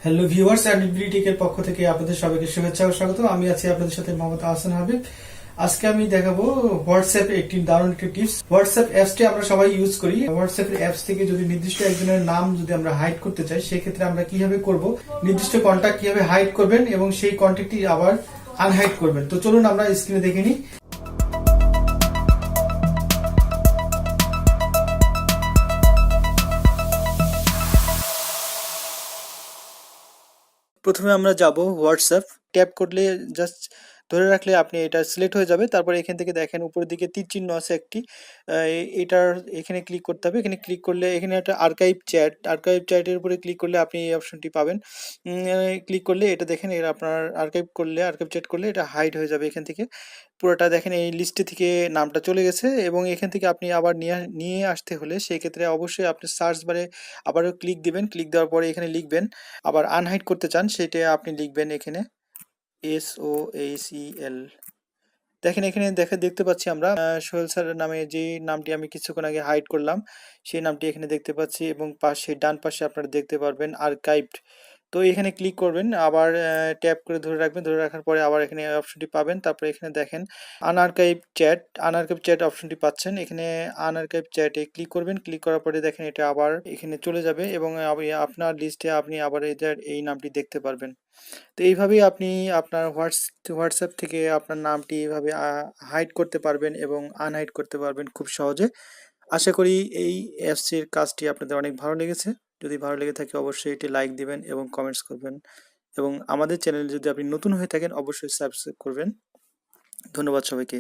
Hello viewers, অ্যাডমিবিলিটি টেকের পক্ষ থেকে আপনাদের সবাইকে শুভেচ্ছা ও স্বাগত। আমি আছি আপনাদের সাথে মোহাম্মদ আহসান হাবিব। আজকে আমি দেখাবো হোয়াটসঅ্যাপ একটি দারুণ একটি টিপস। হোয়াটসঅ্যাপ অ্যাপসটি আমরা সবাই ইউজ করি। হোয়াটসঅ্যাপ অ্যাপস থেকে যদি নির্দিষ্ট একজনের নাম যদি আমরা হাইড করতে চাই, সেক্ষেত্রে আমরা কিভাবে করব, নির্দিষ্ট কন্টাক্ট কিভাবে হাইড করবেন এবং সেই কন্টাক্টটি আবার আনহাইড করবেন। তো চলুন আমরা স্ক্রিনে দেখে নিই। প্রথমে আমরা যাব হোয়াটসঅ্যাপ, ট্যাপ করলে জাস্ট ধরে রাখলে আপনি এটা সিলেক্ট হয়ে যাবে। তারপরে এখান থেকে দেখেন উপরের দিকে তীর চিহ্ন আছে একটি, এটার এখানে ক্লিক করতে হবে। এখানে ক্লিক করলে এখানে একটা আর্কাইভ চ্যাটের উপরে ক্লিক করলে আপনি এই অপশনটি পাবেন। ক্লিক করলে এটা দেখেন, এটা আপনার আর্কাইভ চ্যাট করলে এটা হাইড হয়ে যাবে। এখান থেকে পুরোটা দেখেন এই লিস্টে থেকে নামটা চলে গেছে। এবং এখান থেকে আপনি আবার নিয়ে আসতে হলে সেই ক্ষেত্রে অবশ্যই আপনি সার্চ বারে আবারও ক্লিক দিবেন। ক্লিক দেওয়ার পরে এখানে লিখবেন, আবার আনহাইড করতে চান সেটা আপনি লিখবেন এখানে SOHEL। দেখেন এখানে দেখতে পাচ্ছি আমরা সোহেল স্যার নামে যে নামটি আমি কিছুক্ষণ আগে হাইড করলাম সেই নামটি এখানে দেখতে পাচ্ছি। এবং পাশে ডান পাশে আপনারা দেখতে পারবেন আর্কাইভড। তো এখানে ক্লিক করবেন, আবার ট্যাপ করে ধরে রাখবেন। ধরে রাখার পরে আবার এখানে অপশনটি পাবেন। তারপরে এখানে দেখেন আনআর্কাইভ চ্যাট অপশনটি পাচ্ছেন। এখানে আনআর্কাইভ চ্যাটে ক্লিক করবেন। ক্লিক করার পরে দেখেন এটা আবার এখানে চলে যাবে এবং আপনার লিস্টে আপনি আবার এই নামটি দেখতে পারবেন। তো এইভাবেই আপনি আপনার হোয়াটসঅ্যাপ থেকে আপনার নামটি এইভাবে হাইড করতে পারবেন এবং আনহাইড করতে পারবেন খুব সহজে। আশা করি এই অ্যাপসের কাজটি আপনাদের অনেক ভালো লেগেছে। যদি ভালো লেগে থাকে অবশ্যই এটি লাইক দিবেন এবং কমেন্টস করবেন। এবং আমাদের চ্যানেলে যদি আপনি নতুন হয়ে থাকেন অবশ্যই সাবস্ক্রাইব করবেন। ধন্যবাদ সবাইকে।